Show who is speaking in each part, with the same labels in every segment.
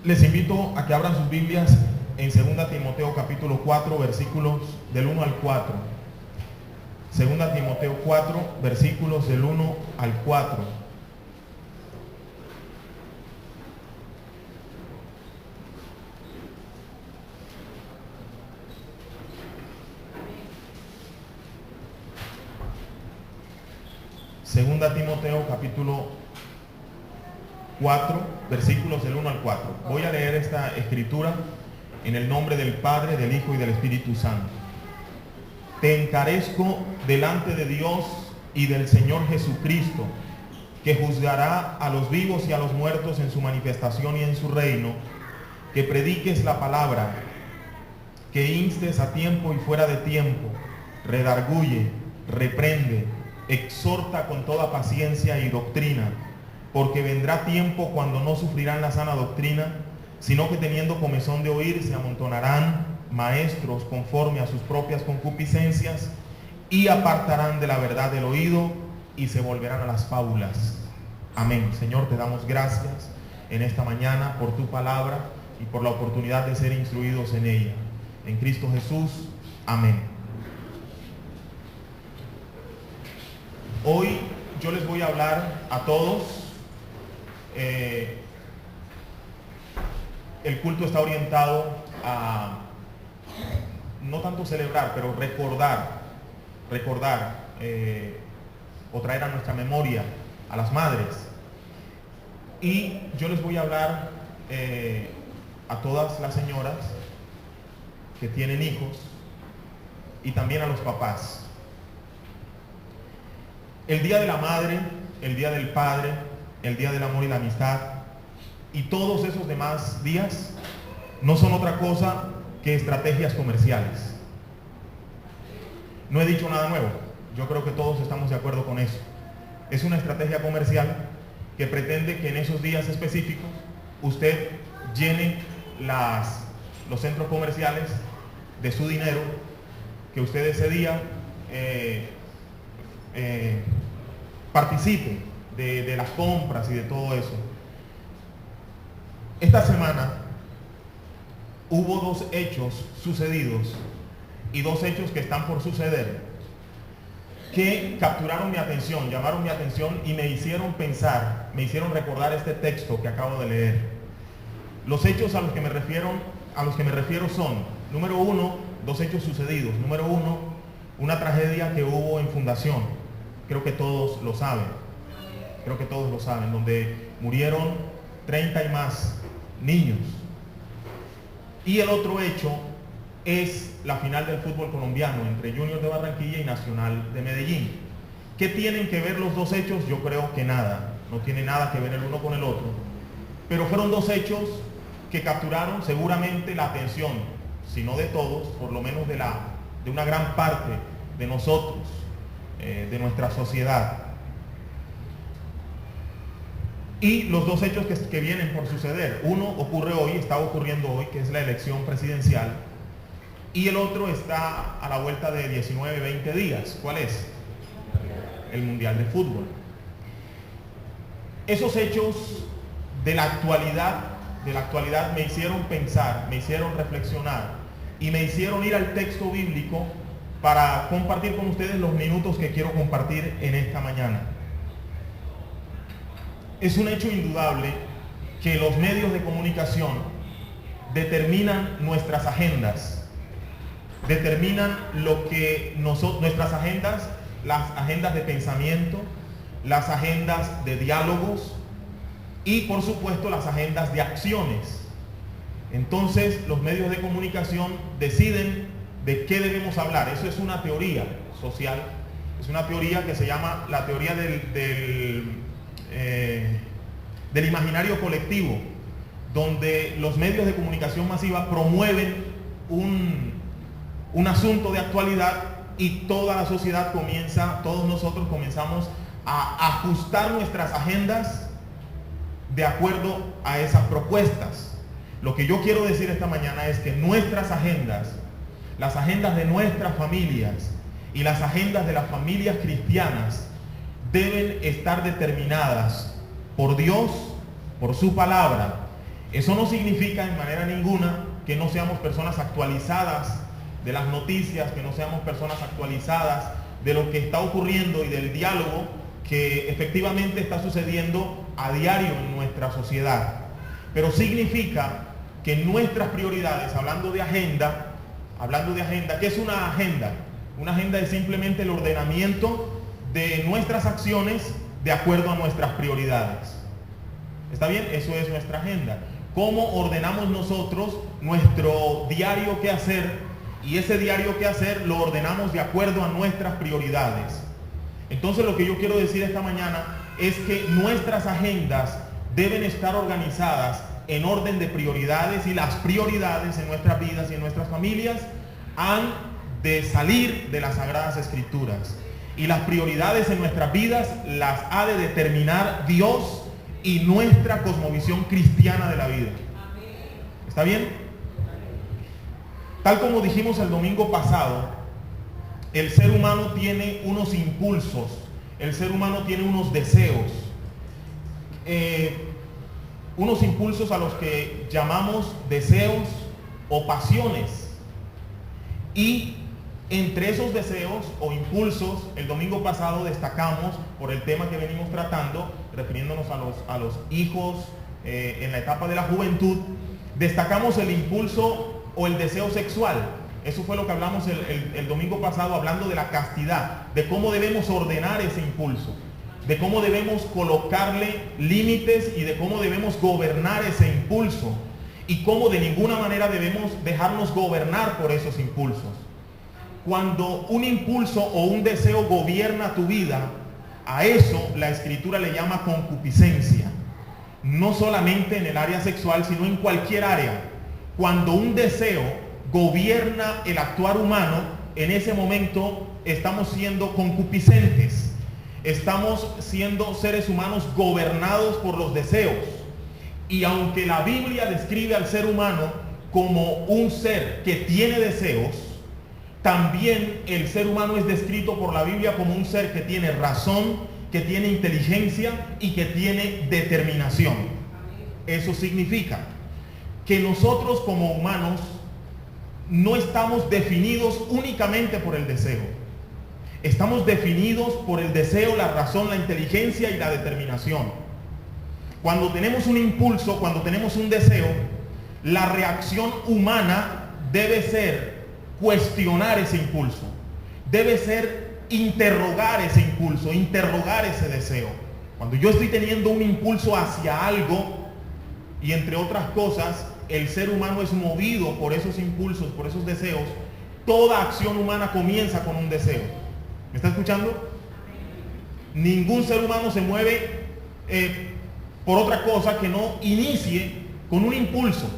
Speaker 1: Les invito a que abran sus Biblias en 2 Timoteo capítulo 4, versículos del 1 al 4. 2 Timoteo 4, versículos del 1 al 4. Segunda Timoteo capítulo 4, versículos del 1 al 4. Voy a leer esta escritura en el nombre del Padre, del Hijo y del Espíritu Santo. Te encarezco delante de Dios y del Señor Jesucristo, que juzgará a los vivos y a los muertos en su manifestación y en su reino, que prediques la palabra, que instes a tiempo y fuera de tiempo, redarguye, reprende, exhorta con toda paciencia y doctrina, porque vendrá tiempo cuando no sufrirán la sana doctrina, sino que teniendo comezón de oír se amontonarán maestros conforme a sus propias concupiscencias y apartarán de la verdad del oído y se volverán a las fábulas. Amén. Señor, te damos gracias en esta mañana por tu palabra y por la oportunidad de ser instruidos en ella. En Cristo Jesús. Amén. Hoy yo les voy a hablar a todos. El culto está orientado a no tanto celebrar, pero recordar o traer a nuestra memoria a las madres. Y yo les voy a hablar a todas las señoras que tienen hijos y también a los papás. El Día de la Madre, el Día del Padre, el Día del Amor y la Amistad y todos esos demás días no son otra cosa que estrategias comerciales. No he dicho nada nuevo, yo creo que todos estamos de acuerdo con eso. Es una estrategia comercial que pretende que en esos días específicos usted llene los centros comerciales de su dinero, que usted ese día participe de las compras y de todo eso. Esta semana hubo dos hechos sucedidos y dos hechos que están por suceder que capturaron mi atención, llamaron mi atención y me hicieron pensar, me hicieron recordar este texto que acabo de leer. Los hechos a los que me refiero son, número uno, dos hechos sucedidos. Número uno, una tragedia que hubo en Fundación. Creo que todos lo saben, donde murieron 30 y más niños. Y el otro hecho es la final del fútbol colombiano entre Junior de Barranquilla y Nacional de Medellín. ¿Qué tienen que ver los dos hechos? Yo creo que nada, no tiene nada que ver el uno con el otro, pero fueron dos hechos que capturaron seguramente la atención, si no de todos, por lo menos de una gran parte de nosotros, de nuestra sociedad. Y los dos hechos que vienen por suceder, uno ocurre hoy, está ocurriendo hoy, que es la elección presidencial, y el otro está a la vuelta de 19, 20 días. ¿Cuál es? El Mundial de Fútbol. Esos hechos de la actualidad me hicieron pensar, me hicieron reflexionar y me hicieron ir al texto bíblico para compartir con ustedes los minutos que quiero compartir en esta mañana. Es un hecho indudable que los medios de comunicación determinan nuestras agendas, determinan nuestras agendas, las agendas de pensamiento, las agendas de diálogos y por supuesto las agendas de acciones. Entonces los medios de comunicación deciden de qué debemos hablar. Eso es una teoría social, es una teoría que se llama la teoría del imaginario colectivo, donde los medios de comunicación masiva promueven un asunto de actualidad y toda la sociedad todos nosotros comenzamos a ajustar nuestras agendas de acuerdo a esas propuestas. Lo que yo quiero decir esta mañana es que nuestras agendas, las agendas de nuestras familias y las agendas de las familias cristianas deben estar determinadas por Dios, por su palabra Eso no significa en manera ninguna que no seamos personas actualizadas de las noticias, que no seamos personas actualizadas de lo que está ocurriendo y del diálogo que efectivamente está sucediendo a diario en nuestra sociedad. Pero significa que nuestras prioridades, hablando de agenda, ¿qué es una agenda? Una agenda es simplemente el ordenamiento de nuestras acciones de acuerdo a nuestras prioridades. ¿Está bien? Eso es nuestra agenda. ¿Cómo ordenamos nosotros nuestro diario qué hacer? Y ese diario qué hacer lo ordenamos de acuerdo a nuestras prioridades. Entonces lo que yo quiero decir esta mañana es que nuestras agendas deben estar organizadas en orden de prioridades, y las prioridades en nuestras vidas y en nuestras familias han de salir de las Sagradas Escrituras. Y las prioridades en nuestras vidas las ha de determinar Dios y nuestra cosmovisión cristiana de la vida. ¿Está bien? Tal como dijimos el domingo pasado, el ser humano tiene unos impulsos, el ser humano tiene unos deseos, unos impulsos a los que llamamos deseos o pasiones. Y entre esos deseos o impulsos, el domingo pasado destacamos, por el tema que venimos tratando, refiriéndonos a los hijos en la etapa de la juventud, destacamos el impulso o el deseo sexual. Eso fue lo que hablamos el domingo pasado, hablando de la castidad, de cómo debemos ordenar ese impulso, de cómo debemos colocarle límites y de cómo debemos gobernar ese impulso, y cómo de ninguna manera debemos dejarnos gobernar por esos impulsos. Cuando un impulso o un deseo gobierna tu vida, a eso la Escritura le llama concupiscencia. No solamente en el área sexual, sino en cualquier área. Cuando un deseo gobierna el actuar humano, en ese momento estamos siendo concupiscentes. Estamos siendo seres humanos gobernados por los deseos. Y aunque la Biblia describe al ser humano como un ser que tiene deseos, también el ser humano es descrito por la Biblia como un ser que tiene razón, que tiene inteligencia y que tiene determinación. Eso significa que nosotros como humanos no estamos definidos únicamente por el deseo. Estamos definidos por el deseo, la razón, la inteligencia y la determinación. Cuando tenemos un impulso, cuando tenemos un deseo, la reacción humana debe ser cuestionar ese impulso, debe ser interrogar ese impulso, interrogar ese deseo. Cuando yo estoy teniendo un impulso hacia algo, y entre otras cosas, el ser humano es movido por esos impulsos, por esos deseos. Toda acción humana comienza con un deseo. ¿Me está escuchando? Ningún ser humano se mueve por otra cosa que no inicie con un impulso,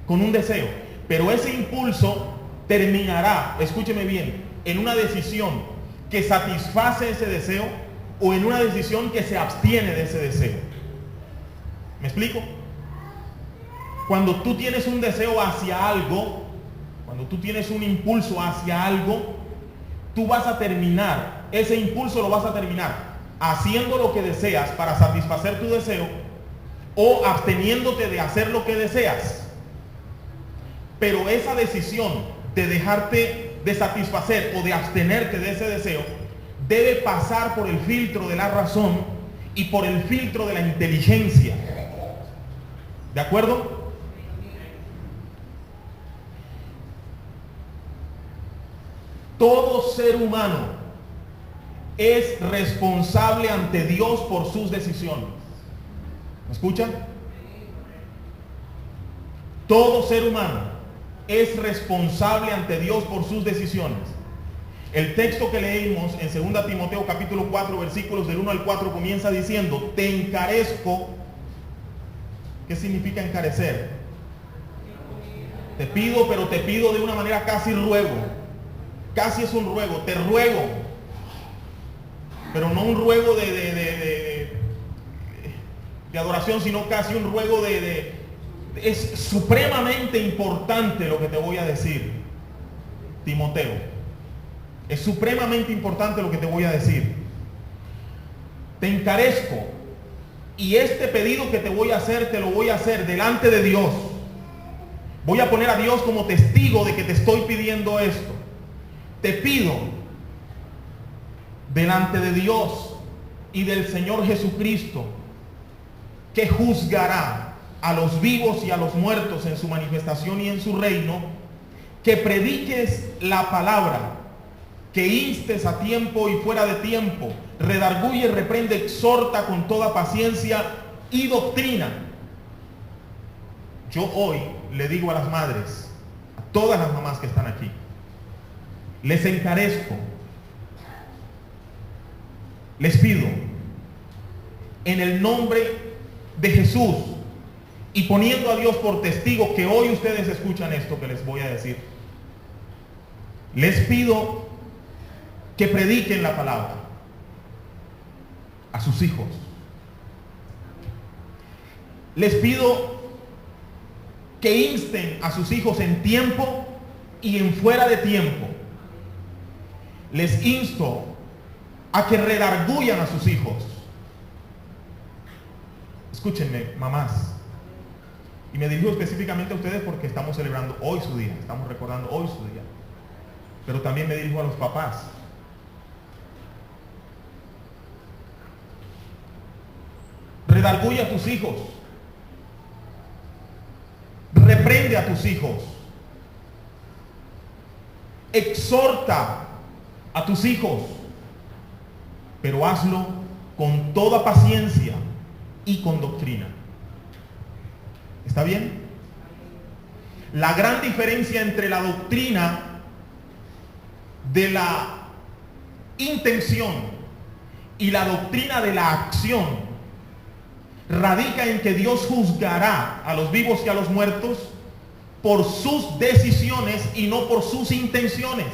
Speaker 1: con un deseo. Pero ese impulso terminará, escúcheme bien, en una decisión que satisface ese deseo o en una decisión que se abstiene de ese deseo. ¿Me explico? Cuando tú tienes un deseo hacia algo, cuando tú tienes un impulso hacia algo, tú vas a terminar, ese impulso lo vas a terminar haciendo lo que deseas para satisfacer tu deseo o absteniéndote de hacer lo que deseas. Pero esa decisión de dejarte de satisfacer o de abstenerte de ese deseo debe pasar por el filtro de la razón y por el filtro de la inteligencia. ¿De acuerdo? Todo ser humano es responsable ante Dios por sus decisiones. ¿Me escuchan? Todo ser humano es responsable ante Dios por sus decisiones. El texto que leímos en 2 Timoteo capítulo 4 versículos del 1 al 4 comienza diciendo: te encarezco. ¿Qué significa encarecer? Te pido, pero te pido de una manera casi ruego. Casi es un ruego, te ruego. Pero no un ruego de adoración, sino casi un ruego es supremamente importante lo que te voy a decir, Timoteo. Es supremamente importante lo que te voy a decir. Te encarezco Y este pedido que te voy a hacer, te lo voy a hacer delante de Dios. Voy a poner a Dios como testigo de que te estoy pidiendo esto. Te pido delante de Dios y del Señor Jesucristo, que juzgará a los vivos y a los muertos en su manifestación y en su reino, que prediques la palabra, que instes a tiempo y fuera de tiempo, redarguye, reprende, exhorta con toda paciencia y doctrina. Yo hoy le digo a las madres, a todas las mamás que están aquí, les encarezco, les pido, en el nombre de Jesús, y poniendo a Dios por testigo que hoy ustedes escuchan esto que les voy a decir, les pido que prediquen la palabra a sus hijos. Les pido que insten a sus hijos en tiempo y en fuera de tiempo. Les insto a que redarguyan a sus hijos. Escúchenme, mamás. Y me dirijo específicamente a ustedes porque estamos celebrando hoy su día, estamos recordando hoy su día. Pero también me dirijo a los papás. Redarguye a tus hijos. Reprende a tus hijos. Exhorta a tus hijos. Pero hazlo con toda paciencia y con doctrina. ¿Está bien? La gran diferencia entre la doctrina de la intención y la doctrina de la acción radica en que Dios juzgará a los vivos y a los muertos por sus decisiones y no por sus intenciones.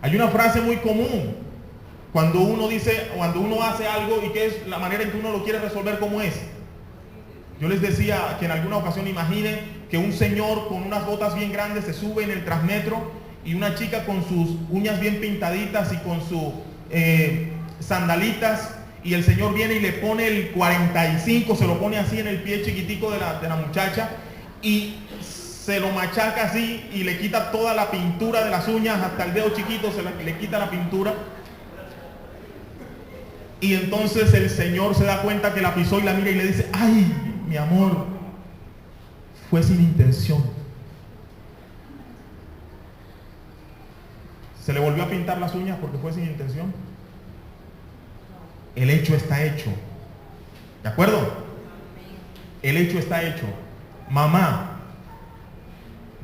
Speaker 1: Hay una frase muy común cuando uno dice, cuando uno hace algo y que es la manera en que uno lo quiere resolver, como es. Yo les decía que en alguna ocasión imaginen que un señor con unas botas bien grandes se sube en el Transmetro y una chica con sus uñas bien pintaditas y con sus sandalitas, y el señor viene y le pone el 45, se lo pone así en el pie chiquitico de la muchacha y se lo machaca así y le quita toda la pintura de las uñas, hasta el dedo chiquito le quita la pintura. Y entonces el señor se da cuenta que la pisó y la mira y le dice: ay, mi amor, fue sin intención. Se le volvió a pintar las uñas porque fue sin intención. El hecho está hecho. ¿De acuerdo? El hecho está hecho. Mamá,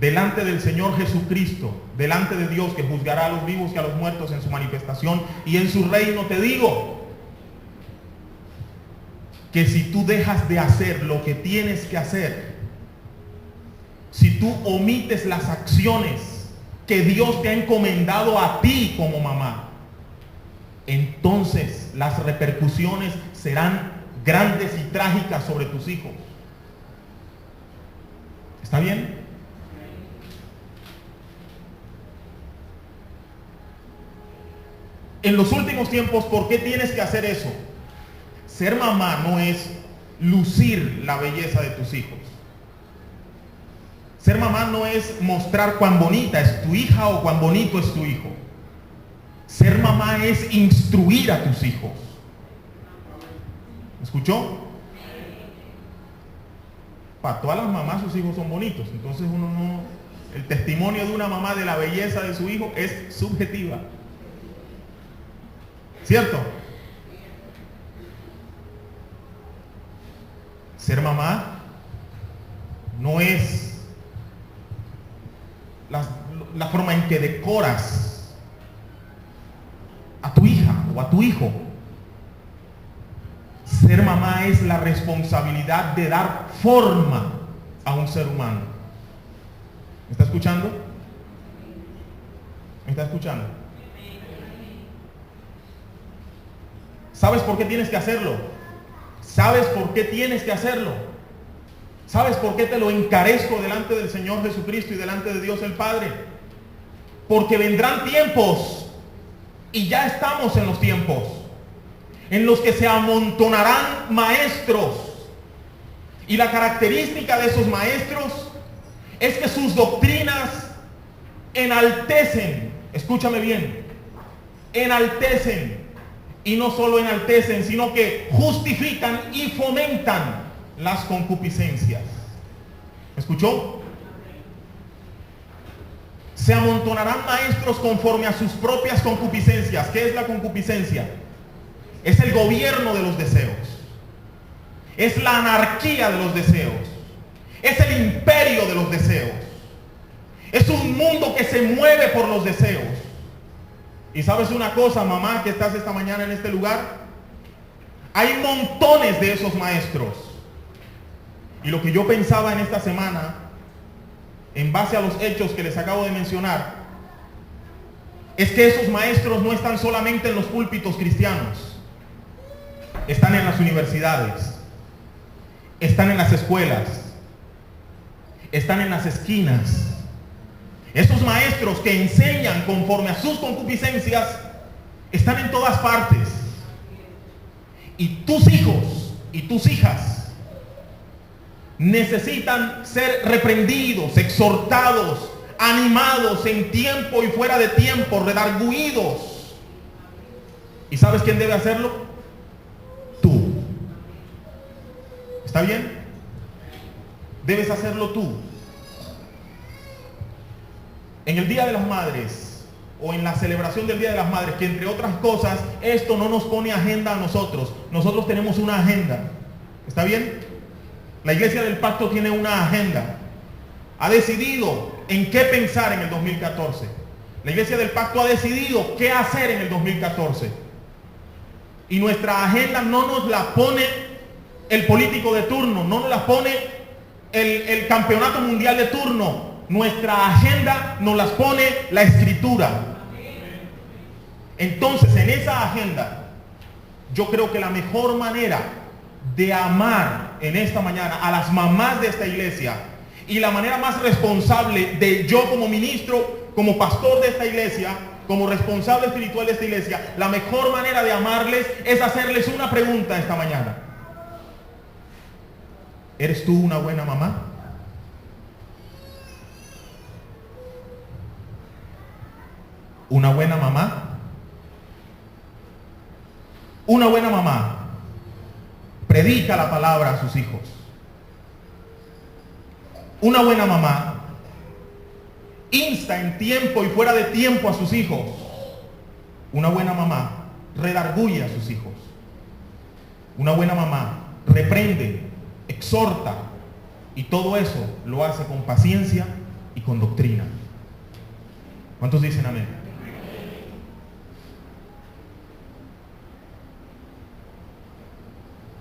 Speaker 1: delante del Señor Jesucristo, delante de Dios que juzgará a los vivos y a los muertos en su manifestación y en su reino, te digo que si tú dejas de hacer lo que tienes que hacer, si tú omites las acciones que Dios te ha encomendado a ti como mamá, entonces las repercusiones serán grandes y trágicas sobre tus hijos. ¿Está bien? En los últimos tiempos, ¿por qué tienes que hacer eso? Ser mamá no es lucir la belleza de tus hijos. Ser mamá no es mostrar cuán bonita es tu hija o cuán bonito es tu hijo. Ser mamá es instruir a tus hijos. ¿Me escuchó? Para todas las mamás sus hijos son bonitos. Entonces uno no... El testimonio de una mamá de la belleza de su hijo es subjetiva. ¿Cierto? Ser mamá no es la forma en que decoras a tu hija o a tu hijo. Ser mamá es la responsabilidad de dar forma a un ser humano. ¿Me está escuchando? ¿Me está escuchando? ¿Sabes por qué tienes que hacerlo? ¿Sabes por qué tienes que hacerlo? ¿Sabes por qué te lo encarezco delante del Señor Jesucristo y delante de Dios el Padre? Porque vendrán tiempos, y ya estamos en los tiempos, en los que se amontonarán maestros. Y la característica de esos maestros es que sus doctrinas enaltecen, escúchame bien, enaltecen, y no solo enaltecen, sino que justifican y fomentan las concupiscencias. ¿Escuchó? Se amontonarán maestros conforme a sus propias concupiscencias. ¿Qué es la concupiscencia? Es el gobierno de los deseos. Es la anarquía de los deseos. Es el imperio de los deseos. Es un mundo que se mueve por los deseos. Y sabes una cosa, mamá, que estás esta mañana en este lugar, hay montones de esos maestros. Y lo que yo pensaba en esta semana, en base a los hechos que les acabo de mencionar, es que esos maestros no están solamente en los púlpitos cristianos, están en las universidades, están en las escuelas, están en las esquinas. Esos maestros que enseñan conforme a sus concupiscencias están en todas partes. Y tus hijos y tus hijas necesitan ser reprendidos, exhortados, animados en tiempo y fuera de tiempo, redarguidos. ¿Y sabes quién debe hacerlo? Tú. ¿Está bien? Debes hacerlo tú. En el Día de las Madres, o en la celebración del Día de las Madres, que entre otras cosas, esto no nos pone agenda a nosotros. Nosotros tenemos una agenda. ¿Está bien? La Iglesia del Pacto tiene una agenda. Ha decidido en qué pensar en el 2014. La Iglesia del Pacto ha decidido qué hacer en el 2014. Y nuestra agenda no nos la pone el político de turno, no nos la pone el campeonato mundial de turno. Nuestra agenda nos las pone la Escritura. Entonces, en esa agenda, yo creo que la mejor manera de amar en esta mañana a las mamás de esta iglesia, y la manera más responsable de yo como ministro, como pastor de esta iglesia, como responsable espiritual de esta iglesia, la mejor manera de amarles es hacerles una pregunta esta mañana. ¿Eres tú una buena mamá? ¿Una buena mamá? Una buena mamá predica la palabra a sus hijos. Una buena mamá insta en tiempo y fuera de tiempo a sus hijos. Una buena mamá redarguye a sus hijos. Una buena mamá reprende, exhorta, y todo eso lo hace con paciencia y con doctrina. ¿Cuántos dicen amén?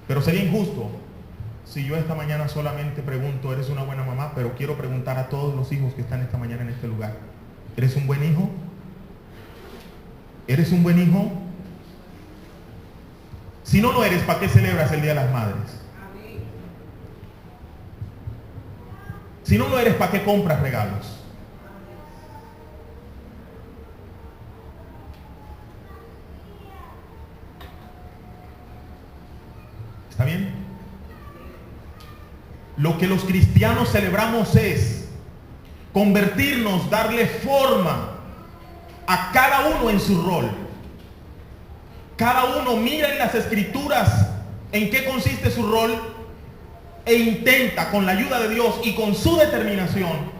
Speaker 1: Pero sería injusto si yo esta mañana solamente pregunto, ¿eres una buena mamá? Pero quiero preguntar a todos los hijos que están esta mañana en este lugar, ¿eres un buen hijo? ¿Eres un buen hijo? Si no lo eres, ¿para qué celebras el Día de las Madres? Si no lo eres, ¿para qué compras regalos? ¿Está bien? Lo que los cristianos celebramos es convertirnos, darle forma a cada uno en su rol. Cada uno mira en las Escrituras en qué consiste su rol e intenta, con la ayuda de Dios y con su determinación,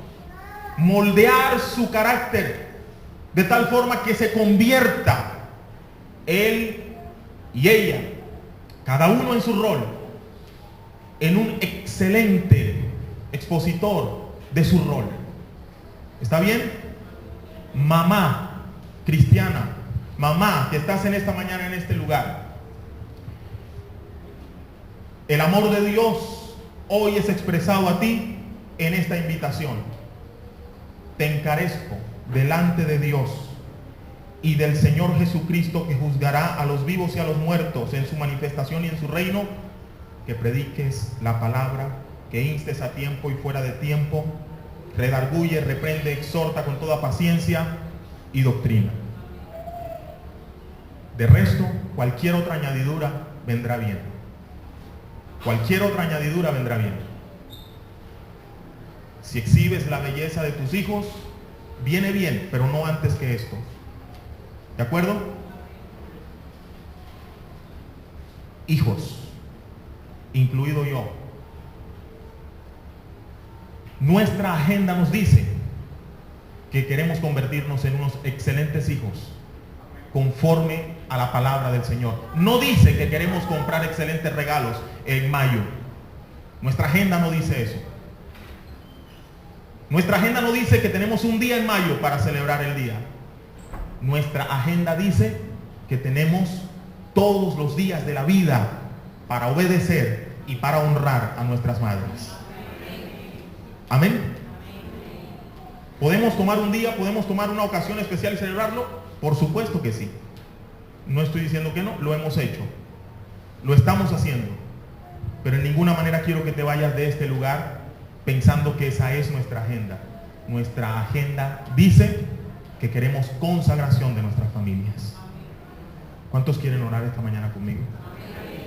Speaker 1: moldear su carácter de tal forma que se convierta él y ella, cada uno en su rol, en un excelente expositor de su rol. ¿Está bien? Mamá cristiana, mamá que estás en esta mañana en este lugar, el amor de Dios hoy es expresado a ti en esta invitación. Te encarezco delante de Dios y del Señor Jesucristo, que juzgará a los vivos y a los muertos en su manifestación y en su reino, que prediques la palabra, que instes a tiempo y fuera de tiempo, redarguye, reprende, exhorta con toda paciencia y doctrina. De resto, cualquier otra añadidura vendrá bien. Cualquier otra añadidura vendrá bien. Si exhibes la belleza de tus hijos, viene bien, pero no antes que esto. ¿De acuerdo? Hijos, incluido yo. Nuestra agenda nos dice que queremos convertirnos en unos excelentes hijos, conforme a la palabra del Señor. No dice que queremos comprar excelentes regalos en mayo. Nuestra agenda no dice eso. Nuestra agenda no dice que tenemos un día en mayo para celebrar el día. Nuestra agenda dice que tenemos todos los días de la vida para obedecer y para honrar a nuestras madres. Amén. ¿Podemos tomar un día, podemos tomar una ocasión especial y celebrarlo? Por supuesto que sí. No estoy diciendo que no, lo hemos hecho. Lo estamos haciendo. Pero en ninguna manera quiero que te vayas de este lugar pensando que esa es nuestra agenda. Nuestra agenda dice que queremos consagración de nuestras familias. ¿Cuántos quieren orar esta mañana conmigo?